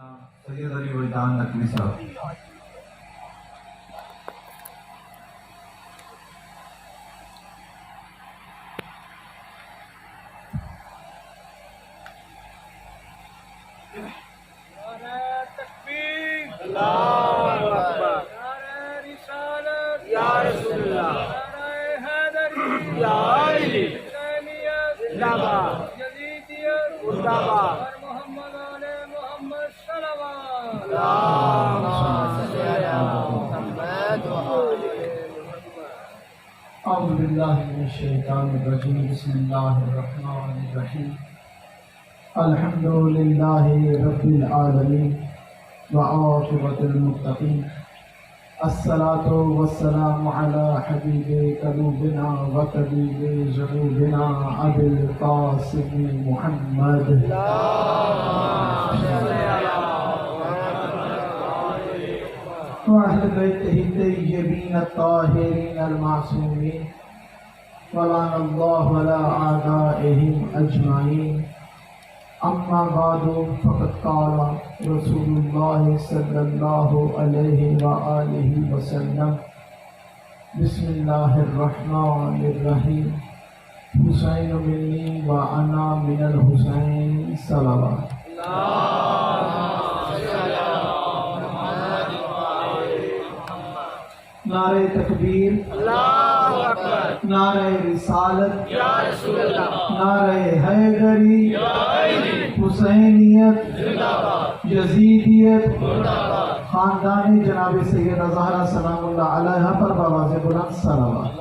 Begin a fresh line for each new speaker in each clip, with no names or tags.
سید علی وجدان نقوی صاحب. اعوذ باللہ من الشیطان الرجیم. بسم اللہ الرحمن الرحیم. الحمد للہ رب العالمین وعاقبۃ المتقین. الصلاۃ والسلام علی حبیب قلوبنا وطبیب ذنوبنا ابی القاسم محمد وأهل بيته الطيبين الطاهرين المعصومين ولعن الله على أعدائهم أجمعين. أما بعد فقد قال رسول الله صلى الله عليه وآله وسلم بسم الله الرحمن الرحيم. حسين مني وأنا من الحسين صلوات. نعرہ تکبیر،
اللہ اکبر،
نعرہ رسالت،
یا رسول اللہ،
نعرہ حیدری،
یا علی،
حسینیت،
زندہ باد،
یزیدیت،
زندہ باد،
خاندان جناب سیدہ زہرا سلام اللہ علیہا پر بآواز بلند صلوات.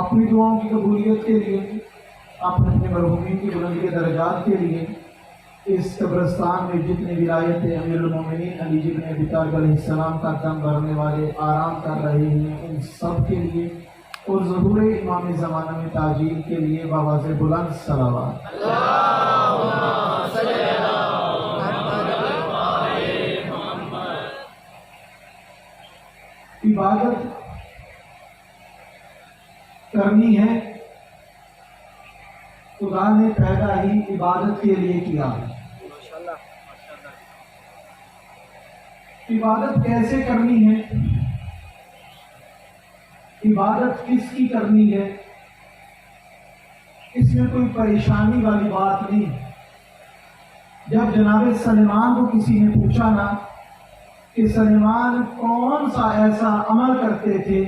اپنی دعاؤں کی قبولیت کے لیے، اپنے مرحومین کی بلندی کے درجات کے لیے، اس قبرستان میں جتنے ولایت امیر المومنین علی بن ابی طالب علیہ السلام کا دم بھرنے والے آرام کر رہے ہیں، ان سب کے لیے اور ظہور امام زمانہ میں تاجیل کے لیے بآواز بلند صلوات. عبادت کرنی ہے، خدا نے پیدا ہی عبادت کے لیے کیا ہے. عبادت کیسے کرنی ہے، عبادت کس کی کرنی ہے، اس میں کوئی پریشانی والی بات نہیں. جب جناب سلیمان کو کسی نے پوچھا نا کہ سلیمان کون سا ایسا عمل کرتے تھے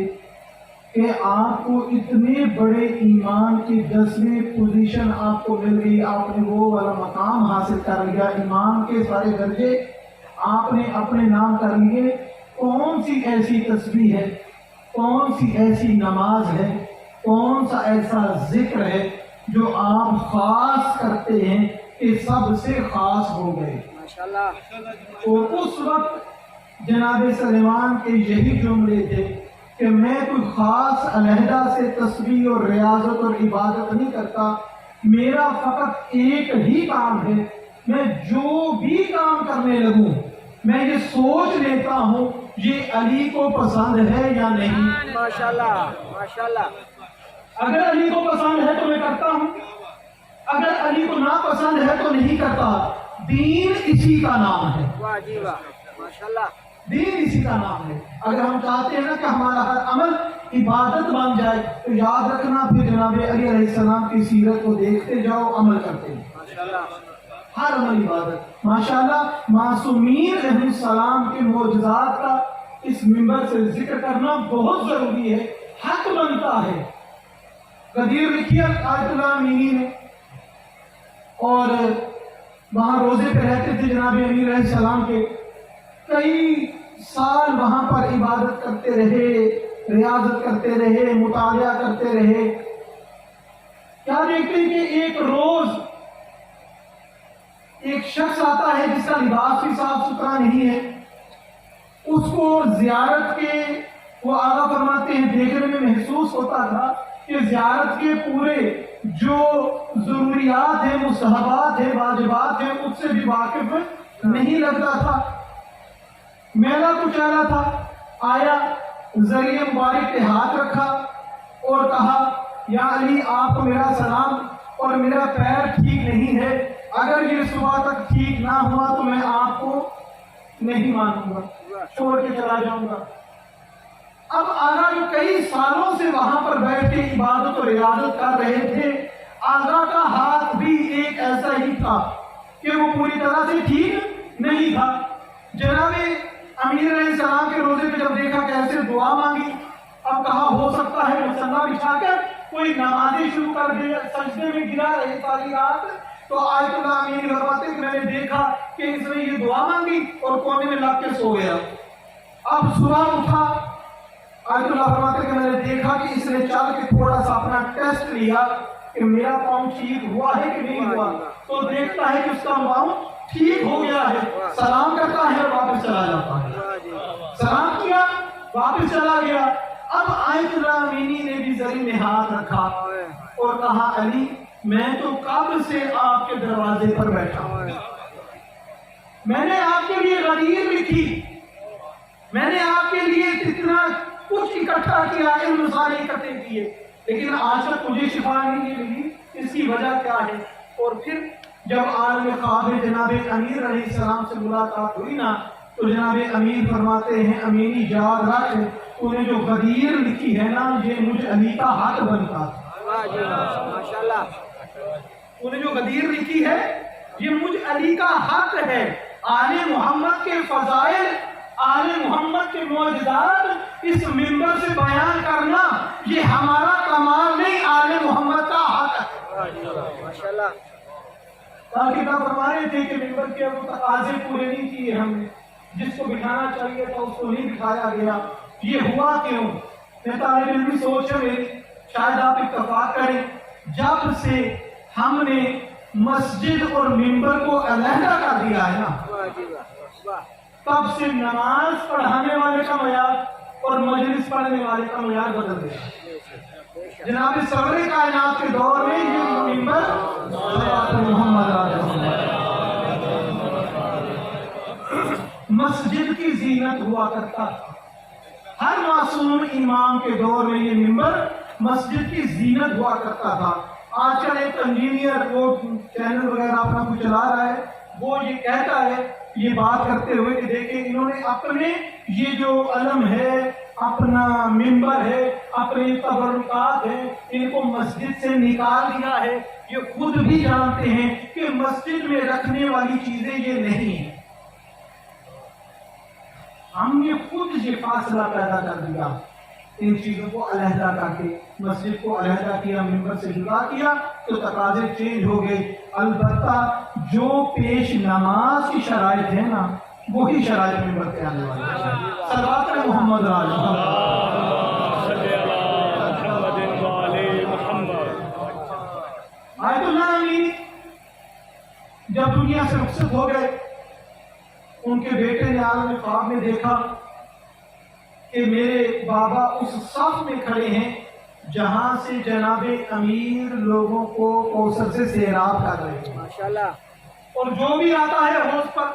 کہ آپ کو اتنے بڑے ایمان کی 10ویں پوزیشن آپ کو مل گئی، آپ نے وہ والا مقام حاصل کر لیا، ایمان کے سارے درجے آپ نے اپنے نام کر لیے، کون سی ایسی تسبیح ہے، کون سی ایسی نماز ہے، کون سا ایسا ذکر ہے جو آپ خاص کرتے ہیں کہ سب سے خاص ہو گئے. اور اس وقت جناب سلیمان کے یہی جملے تھے کہ میں کوئی خاص علیحدہ سے تسبیح اور ریاضت اور عبادت نہیں کرتا، میرا فقط ایک ہی کام ہے، میں جو بھی کام کرنے لگوں میں یہ سوچ لیتا ہوں یہ علی کو پسند ہے یا نہیں.
ماشاءاللہ ماشاءاللہ.
اگر علی کو پسند ہے تو میں کرتا ہوں، اگر علی کو ناپسند ہے تو نہیں کرتا. دین اسی کا نام ہے،
واہ جی واہ، ماشاءاللہ.
دین اسی کا نام ہے. اگر ہم چاہتے ہیں نا کہ ہمارا ہر عمل عبادت بن جائے تو یاد رکھنا پھر جناب علی علیہ السلام کی سیرت کو دیکھتے جاؤ، عمل کرتے ہیں.
ماشاءاللہ.
ہر عمل عبادت. ماشاءاللہ معصومین علیہ السلام کے معجزات کا اس منبر سے ذکر کرنا بہت ضروری ہے، حق بنتا ہے. غدیر لکھی آیت اللہ امینی نے، اور وہاں روزے پہ رہتے تھے جناب امیر علیہ السلام کے. کئی سال وہاں پر عبادت کرتے رہے، ریاضت کرتے رہے، مطالعہ کرتے رہے. کیا دیکھتے ہیں کہ ایک روز ایک شخص آتا ہے جس کا لباس بھی صاف ستھرا نہیں ہے، اس کو زیارت کے وہ آغا فرماتے ہیں دیکھنے میں محسوس ہوتا تھا کہ زیارت کے پورے جو ضروریات ہیں، مستحبات ہیں، واجبات ہیں، اس سے بھی واقف نہیں لگتا تھا. میلہ کچالا تھا. آیا ذریعہ مبارک پہ ہاتھ رکھا اور کہا یا علی آپ کو میرا سلام، اور میرا پیر ٹھیک نہیں ہے، اگر یہ صبح تک ٹھیک نہ ہوا تو میں آپ کو نہیں مانوں گا، چھوڑ کے چلا جاؤں گا۔ اب آغا جو کئی سالوں سے وہاں پر بیٹھ کے عبادت اور ریاضت کر رہے تھے، آغا کا ہاتھ بھی ایک ایسا ہی تھا کہ وہ پوری طرح سے ٹھیک نہیں تھا۔ جناب امیر علیہ السلام کے روزے پہ جب دیکھا کہ ایسے دعا مانگی، اب کہا ہو سکتا ہے مصلی بچھا کر کوئی نمازیں شروع کر دے، سجدے میں گرا رہے ساری رات۔ تو آیت اللہ امین فرماتے کہ میں نے دیکھا کہ اس نے یہ دعا مانگی اور کونے میں لگ کے سو گیا۔ اب صبح اٹھا، آیت اللہ فرماتے کہ میں نے دیکھا کہ اس نے چل کے تھوڑا سا اپنا ٹیسٹ لیا کہ میرا پاؤں ٹھیک ہوا ہے کہ نہیں ہوا، تو دیکھتا ہے کہ اس کا پاؤں ٹھیک ہو گیا ہے، سلام کرتا ہے اور واپس چلا جاتا ہے۔ سلام کیا، واپس چلا گیا۔ اب آیت اللہ امینی نے بھی زری میں ہاتھ رکھا اور کہا علی میں تو کب سے آپ کے دروازے پر بیٹھا ہوں، میں نے آپ کے لیے غدیر لکھی، میں نے آپ کے لیے اتنا کچھ اکٹھا کیا، علم سارے اکٹھے کیے، لیکن آج تک مجھے شفا نہیں ملی، اس کی وجہ کیا ہے؟ اور پھر جب عالم خواب میں جناب امیر علیہ السلام سے ملاقات ہوئی نا، تو جناب امیر فرماتے ہیں امینی یاد رکھ تو نے جو غدیر لکھی ہے نا یہ مجھ علی کا حق بنتا تھا۔
ماشاءاللہ،
تو نے جو غدیر لکھی ہے یہ مجھ علی کا حق ہے۔ آل محمد کے فضائل، آل محمد کے معجزات اس منبر سے بیان کرنا یہ ہمارا کمال نہیں، آل محمد کا حق ہے۔
ماشاءاللہ،
تاکہ کیا فرما رہے تھے کہ منبر کے وہ تقاضے پورے نہیں کیے ہم نے، جس کو بٹھانا چاہیے تھا اس کو نہیں بٹھایا گیا، یہ ہوا کیوں؟ میں طالب علمی سوچ ہے میری، شاید آپ اتفاق کریں، جب سے ہم نے مسجد اور منبر کو علیحدہ کر دیا ہے نا، تب سے نماز پڑھانے والے کا معیار اور مجلس پڑھنے والے کا معیار بدل گیا۔ جناب سرور کائنات کے دور میں یہ منبر صلوات محمد علیہ وسلم مسجد کی زینت ہوا کرتا تھا۔ ہر معصوم امام کے دور میں یہ منبر مسجد کی زینت ہوا کرتا تھا۔ آج کل ایک انجینئر وہ چینل وغیرہ اپنا کچھ چلا رہا ہے، وہ یہ کہتا ہے یہ بات کرتے ہوئے کہ دیکھیں انہوں نے اپنے یہ جو علم ہے، اپنا منبر ہے، اپنے تبرکات ہیں، ان کو مسجد سے نکال دیا ہے۔ یہ خود بھی جانتے ہیں کہ مسجد میں رکھنے والی چیزیں یہ نہیں ہیں، ہم نے خود یہ فاصلہ پیدا کر دیا، ان چیزوں کو علیحدہ کر کے مسجد کو علیحدہ کیا، منبر سے جدا کیا تو تقاضے چینج ہو گئے۔ البتہ جو پیش نماز کی شرائط ہے نا وہی شرائط منبر پہ آنے والی ہے۔ صلوات محمد علیہ آیت اللہ امین جب دنیا سے رخصت ہو گئے، ان کے بیٹے نے عالم خواب میں دیکھا کہ میرے بابا اس صف میں کھڑے ہیں جہاں سے جناب امیر لوگوں کو کوثر سے سیراب کر رہے ہیں،
ماشاءاللہ،
اور جو بھی آتا ہے حوض پر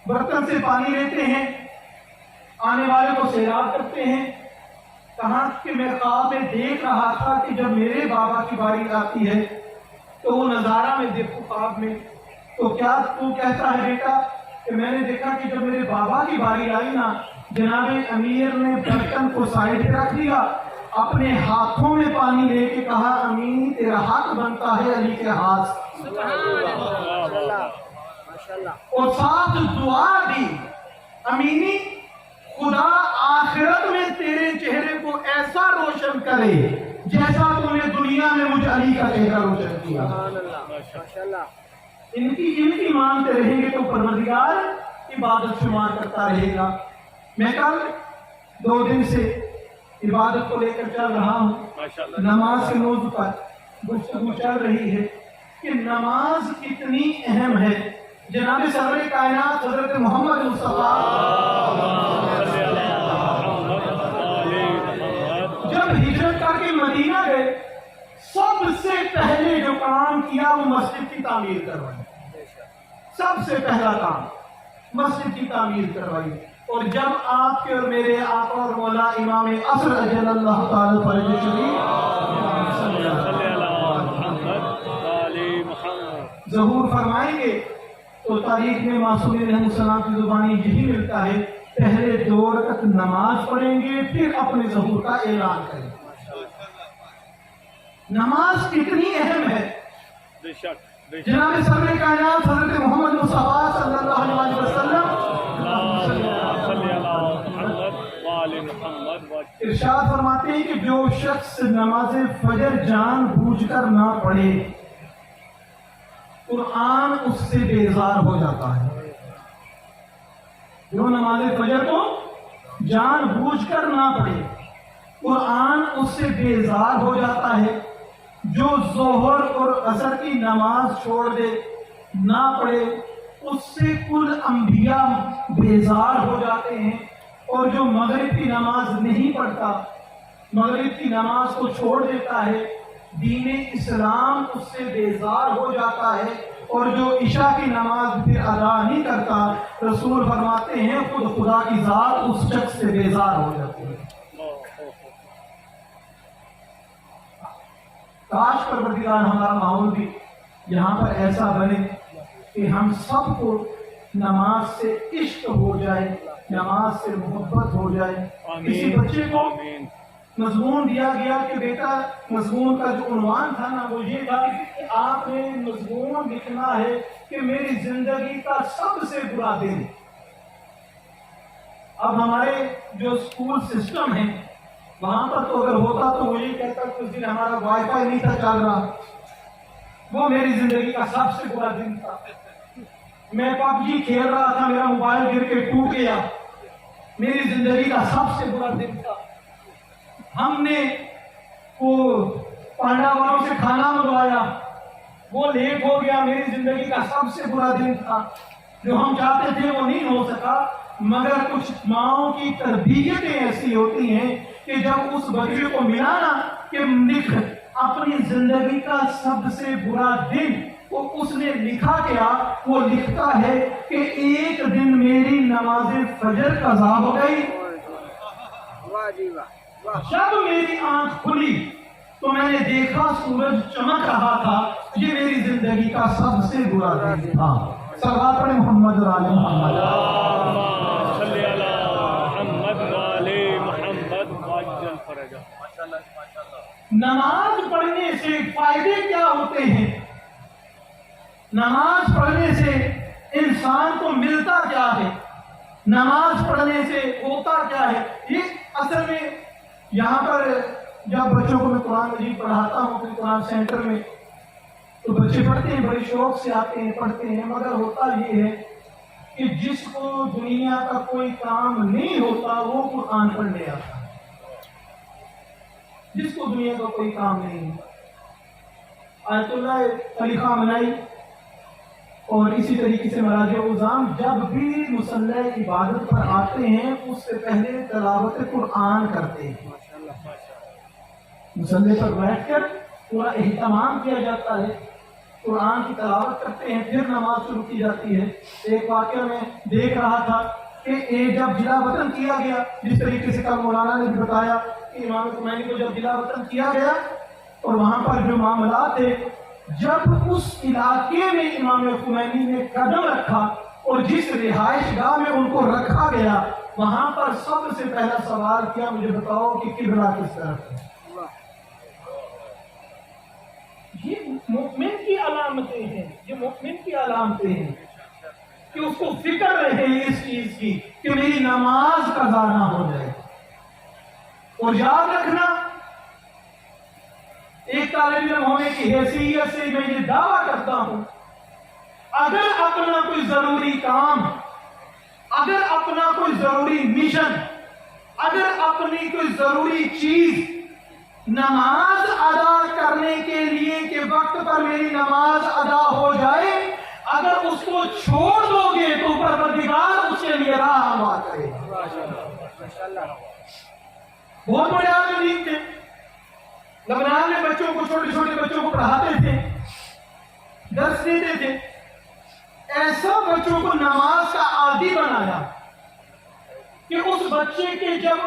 برتن سے پانی لیتے ہیں، آنے والے کو سیراب کرتے ہیں۔ کہاں کہ میں خواب میں دیکھ رہا تھا کہ جب میرے بابا کی باری آتی ہے تو وہ نظارہ میں دیکھوں خواب میں، تو کیا تو کہتا ہے بیٹا کہ میں نے دیکھا کہ جب میرے بابا کی باری آئی نا، جناب امیر نے برتن کو سائڈ پہ رکھ دیا، اپنے ہاتھوں میں پانی لے کے کہا امین تیرا حق بنتا ہے علی کے ہاتھ، اور ساتھ دعا دی امینی خدا آخرت میں تیرے چہرے کو ایسا روشن کرے جیسا تو نے دنیا میں مجھ علی کا چہرہ روشن کیا۔ ان کی مانتے رہیں گے تو پروردگار عبادت شمار کرتا رہے گا۔ میں کل 2 دن سے عبادت کو لے کر چل رہا ہوں، نماز کے موضوع پر گفتگو چل رہی ہے کہ نماز کتنی اہم ہے۔ جناب سرور کائنات حضرت محمد مصطفیٰ جب ہجرت کر کے مدینہ گئے، سب سے پہلے جو کام کیا وہ مسجد کی تعمیر کروائی، سب سے پہلا کام مسجد کی تعمیر کروائی، اور جب آپ کے اور میرے آقا اور مولا امام عصر اجل اللہ تعالی فرج شریف ظہور فرمائیں گے تو تاریخ میں معصومین علیہ السلام کی زبانی یہی ملتا ہے، پہلے 2 رکعت نماز پڑھیں گے پھر اپنے ظہور کا اعلان کریں گے۔ نماز کتنی اہم ہے، جناب سرور کائنات حضرت محمد مصطفیٰ صلی اللہ علیہ وسلم ارشاد فرماتے ہیں کہ جو شخص نماز فجر جان بوجھ کر نہ پڑھے قرآن اس سے بیزار ہو جاتا ہے۔ جو نماز فجر کو جان بوجھ کر نہ پڑھے قرآن اس سے بیزار ہو جاتا ہے۔ جو ظہر اور عصر کی نماز چھوڑ دے نہ پڑھے اس سے کل انبیاء بیزار ہو جاتے ہیں، اور جو مغرب کی نماز نہیں پڑھتا، مغرب کی نماز کو چھوڑ دیتا ہے، دین اسلام اس سے بیزار ہو جاتا ہے، اور جو عشاء کی نماز پھر ادا نہیں کرتا، رسول فرماتے ہیں خود خدا کی ذات اس شخص سے بیزار ہو جاتی ہے۔ کاش پروردگار ہمارا ماحول بھی یہاں پر ایسا بنے کہ ہم سب کو نماز سے عشق ہو جائے، نماز سے محبت ہو جائے۔ کسی بچے کو مضمون دیا گیا کہ بیٹا مضمون کا جو عنوان تھا نا وہ یہ تھا کہ آپ نے مضمون لکھنا ہے کہ میری زندگی کا سب سے برا دن۔ اب ہمارے جو اسکول سسٹم ہے وہاں پر تو اگر ہوتا تو وہ یہ کہتا کہ اس دن ہمارا وائی فائی نہیں تھا چل رہا، وہ میری زندگی کا سب سے برا دن تھا، میں پب جی کھیل رہا تھا میرا موبائل گر کے ٹوٹ گیا، میری زندگی کا سب سے برا دن تھا، ہم نے وہ پانڈا والوں سے کھانا منگوایا وہ لیٹ ہو گیا، میری زندگی کا سب سے برا دن تھا، جو ہم چاہتے تھے وہ نہیں ہو سکا۔ مگر کچھ ماؤں کی تربیتیں ایسی ہوتی ہیں کہ جب اس بچے کو ملا نا کہ لکھ اپنی زندگی کا سب سے برا دن، وہ اس نے لکھا کیا، وہ لکھتا ہے کہ ایک دن میری نماز فجر قضا ہو گئی، جب میری آنکھ کھلی تو میں نے دیکھا سورج چمک رہا تھا، یہ میری زندگی کا سب سے برا دن تھا۔ صلوات پڑھیں محمد اور آل محمد۔ نماز پڑھنے سے فائدے کیا ہوتے ہیں؟ نماز پڑھنے سے انسان کو ملتا کیا ہے؟ نماز پڑھنے سے ہوتا کیا ہے؟ یہ اصل میں یہاں پر جب بچوں کو میں قرآن مجید پڑھاتا ہوں پھر قرآن سینٹر میں تو بچے پڑھتے ہیں، بڑے شوق سے آتے ہیں پڑھتے ہیں، مگر ہوتا یہ ہے کہ جس کو دنیا کا کوئی کام نہیں ہوتا وہ قرآن پڑھنے آتا ہے، جس کو دنیا کا کوئی کام نہیں ہوتا۔ آیت اللہ علی خان منائی اور اسی طریقے سے مراجع عظام جب بھی مصلی عبادت پر آتے ہیں اس سے پہلے تلاوت قرآن کرتے ہیں، مصلی پر بیٹھ کر پورا اہتمام کیا جاتا ہے، قرآن کی تلاوت کرتے ہیں، پھر نماز شروع کی جاتی ہے۔ ایک واقعہ میں دیکھ رہا تھا کہ جب جلا وطن کیا گیا، جس طریقے سے کل مولانا نے بھی بتایا کہ امام خمینی کو جب جلا وطن کیا گیا اور وہاں پر جو معاملات تھے، جب اس علاقے میں امام خمینی نے قدم رکھا اور جس رہائش گاہ میں ان کو رکھا گیا وہاں پر سب سے پہلا سوال کیا، مجھے بتاؤ کہ قبلہ کس طرف ہے؟ یہ مومن کی علامتیں ہیں، یہ مومن کی علامتیں ہیں کہ اس کو فکر رہے اس چیز کی کہ میری نماز قضا نہ ہو جائے۔ اور یاد رکھنا، ایک طالب علم ہونے کی حیثیت سے میں یہ دعویٰ کرتا ہوں، اگر اپنا کوئی ضروری کام، اگر اپنا کوئی ضروری مشن، اگر اپنی کوئی ضروری چیز نماز ادا کرنے کے لیے کہ وقت پر میری نماز ادا ہو جائے، اگر اس کو چھوڑ دو گے تو پروردگار اس کے لیے راہ ہموار کرے گا۔ بہت بڑے عالم تھے، لبنان میں بچوں کو، چھوٹے چھوٹے بچوں کو پڑھاتے تھے، درس دیتے تھے، ایسا بچوں کو نماز کا عادی بنایا کہ اس بچے کے جب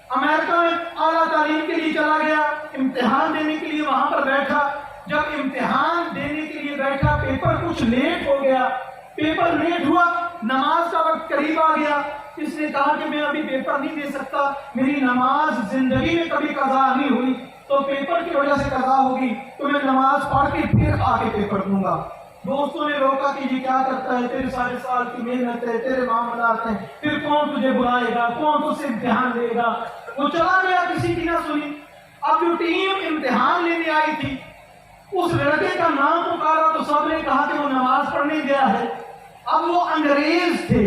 امریکہ میں اعلیٰ تعلیم کے لیے چلا گیا، امتحان دینے کے لیے وہاں پر بیٹھا، جب امتحان دینے کے لیے بیٹھا پیپر کچھ لیٹ ہو گیا، پیپر لیٹ ہوا، نماز کا وقت قریب آ گیا، اس نے کہا کہ میں ابھی پیپر نہیں دے سکتا، میری نماز زندگی میں کبھی قضا نہیں ہوئی، تو پیپر کی وجہ سے قضا ہوگی تو میں نماز پڑھ کے پھر آ کے پیپر دوں گا۔ دوستوں نے روکا کہ یہ کیا کرتا ہے، تیرے سارے سال کی محنت ہے، تیرے معاملات ہیں، پھر کون تجھے بلائے گا، کون تجھ سے امتحان لے گا۔ وہ چلا گیا، کسی کی نہ سنی۔ اب جو ٹیم امتحان لینے آئی تھی اس لڑکے کا نام پکارا تو سب نے کہا کہ وہ نماز پڑھنے گیا ہے۔ اب وہ انگریز تھے،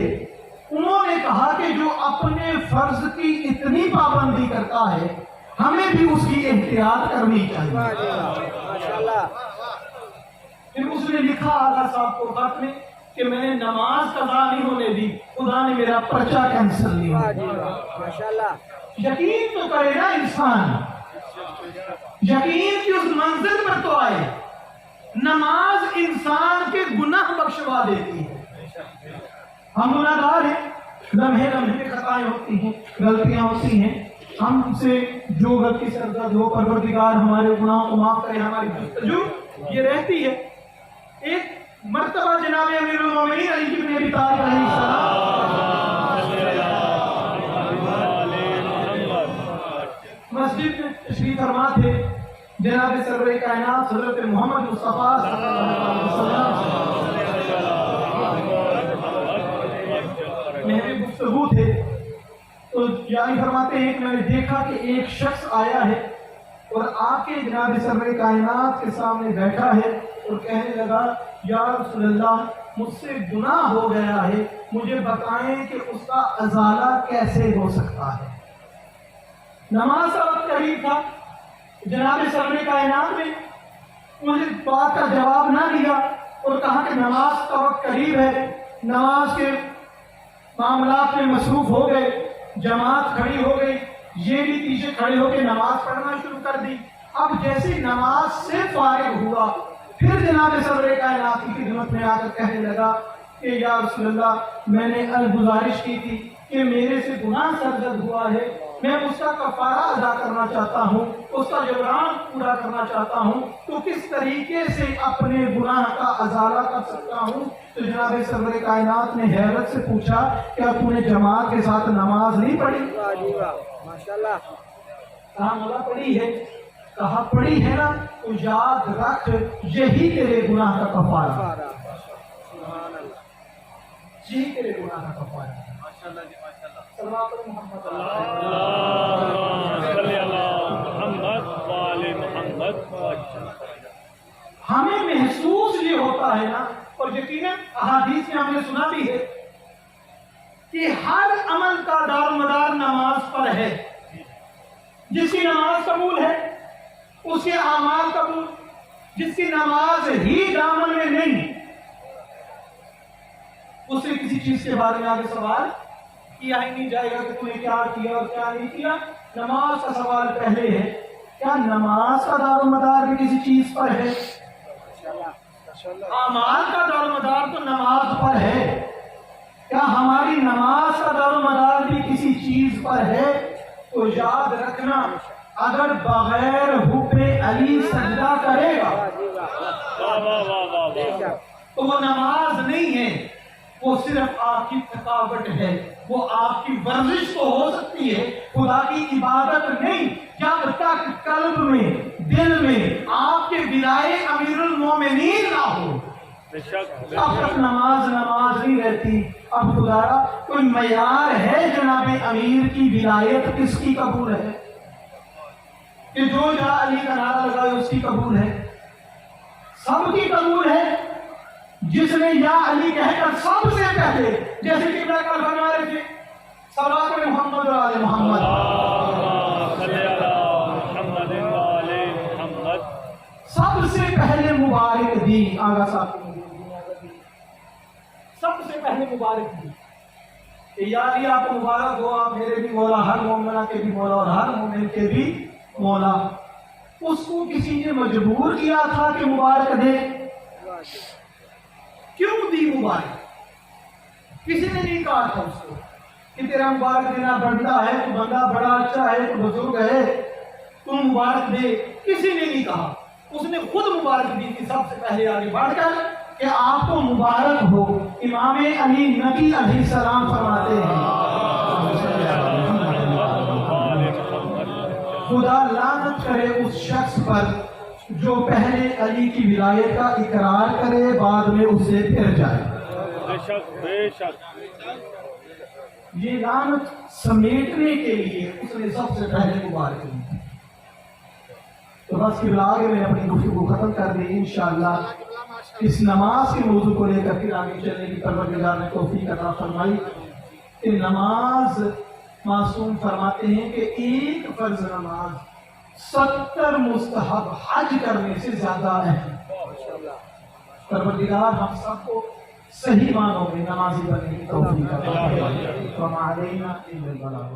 انہوں نے کہا کہ جو اپنے فرض کی اتنی پابندی کرتا ہے ہمیں بھی اس کی احتیاط کرنی چاہیے۔
ماشاءاللہ۔
پھر اس نے لکھا آغا صاحب کو خط میں کہ میں نے نماز قضا نہیں ہونے دی، خدا نے میرا پرچہ کینسل نہیں ہوا۔
ماشاءاللہ۔
یقین تو کرے نا انسان، یقین کی اس منزل پر تو آئے۔ نماز انسان کے گناہ بخشوا دیتی ہے۔ ہم گناہ گار ہیں، لمحے لمحے میں خطائیں ہوتی ہیں، غلطیاں ہوتی ہیں، ہم سے جو غلطی سرزد ہو پروردگار ہمارے گناہوں کو معاف کرے، ہماری جستجو یہ رہتی ہے۔ ایک مرتبہ جناب امیر المومنین علی بن ابی طالب علیہ السلام مسجد میں تشریف فرما تھے، جناب سرور کائنات حضرت محمد مصطفیٰ صلی اللہ علیہ وسلم محض گفتگو تھے تو جاری فرماتے ہیں کہ میں نے دیکھا کہ ایک شخص آیا ہے اور آ کے جناب سرور کائنات کے سامنے بیٹھا ہے اور کہنے لگا یا رسول اللہ مجھ سے گناہ ہو گیا ہے، مجھے بتائیں کہ اس کا ازالہ کیسے ہو سکتا ہے۔ نماز کا وقت قریب تھا، جناب سرور کائنات نے مجھے بات کا جواب نہ دیا اور کہا کہ نماز کا وقت قریب ہے، نماز کے معاملات میں مصروف ہو گئے، جماعت کھڑی ہو گئی، یہ بھی پیچھے کھڑے ہو کے نماز پڑھنا شروع کر دی۔ اب جیسے نماز سے فارغ ہوا پھر جناب سرور کائنات کی خدمت میں آ کر کہنے لگا کہ یا رسول اللہ میں نے گزارش کی تھی کہ میرے سے گناہ سرزد ہوا ہے، میں اس کا کفارہ ادا کرنا چاہتا ہوں، اس کا جبران پورا کرنا چاہتا ہوں، تو کس طریقے سے اپنے گناہ کا ازالہ کر سکتا ہوں؟ تو جناب سرور کائنات نے حیرت سے پوچھا کیا تو نے جماعت کے ساتھ نماز نہیں پڑھی؟
ماشاءاللہ۔
کہا مولا پڑھی ہے۔ کہا پڑھی ہے نا تو یاد رکھ یہی تیرے گناہ کا کفارہ، یہی تیرے گناہ کا کفارہ۔ صلوات محمد ہمیں محسوس یہ ہوتا ہے نا، اور یقیناً احادیث میں ہم نے سنا بھی ہے کہ ہر عمل کا دار و مدار نماز پر ہے۔ جس کی نماز قبول ہے اس کے اعمال قبول، جس کی نماز ہی دامن میں نہیں اس سے کسی چیز کے بارے میں آگے سوال کیا ہی نہیں جائے گا کہ تم نے کیا کیا اور کیا نہیں کیا۔ نماز کا سوال پہلے ہے، کیا نماز کا دار و مدار بھی کسی چیز پر ہے؟ اعمال کا دار و مدار تو نماز پر ہے، کیا ہماری نماز کا دار و مدار بھی کسی چیز پر ہے؟ تو یاد رکھنا اگر بغیر حب علی سجدہ کرے گا تو وہ نماز نہیں ہے، وہ صرف آپ کی تھکاوٹ ہے، وہ آپ کی ورزش تو ہو سکتی ہے، خدا کی عبادت نہیں۔ جب تک قلب میں دل میں آپ کے ولائے امیر المومنین نہ ہو اب تک نماز نہیں رہتی۔ اب خدا کوئی معیار ہے جناب امیر کی ولایت کس کی قبول ہے کہ جو یا علی کا نعرہ لگائے اس کی قبول ہے؟ سب کی قبول ہے۔ جس نے یا علی کہہ کر سب سے پہلے جیسے کہ میں کل فرما رہے تھے صلوات محمد و آل محمد، سب سے پہلے مبارک دی آغا صاحب، سب سے پہلے مبارک دی کہ یا علی آپ کو مبارک ہو، آپ میرے بھی مولا، ہر مومنہ کے بھی مولا اور ہر مومن کے بھی مولا۔ اس کو کسی نے مجبور کیا تھا کہ مبارک دے؟ کیوں دی مبارک؟ کسی نے نہیں کہا تھا اس کو، کہ تیرا مبارک دینا بڑھتا ہے، تو بندہ بڑا اچھا ہے، تو بزرگ ہے، تم مبارک دے. کسی نے نہیں کہا، اس نے خود مبارک دی تھی سب سے پہلے آگے بڑھ کر کہ آپ کو مبارک ہو. امام علی نبی علیہ السلام فرماتے ہیں خدا لعنت کرے اس شخص پر جو پہلے علی کی ولایت کا اقرار کرے بعد میں اسے پھر جائے.
بے شک بے شک.
یہ لعنت سمیٹنے کے لیے اس نے سب سے پہلے مبارک دی. تو بس کہ آگے میں اپنی گفتگو ختم کر دی. انشاءاللہ اس نماز کے موضوع کو لے کر پھر آگے چلنے کی پروردگار نے توفیق عطا فرمائی. کہ نماز معصوم فرماتے ہیں کہ ایک فرض نماز 70 مستحب حج کرنے سے زیادہ ہے. پروردگار ہم سب کو صحیح معنوں میں نمازی بننے کی توفیق عطا فرمائے. وما علینا الا البلاغ.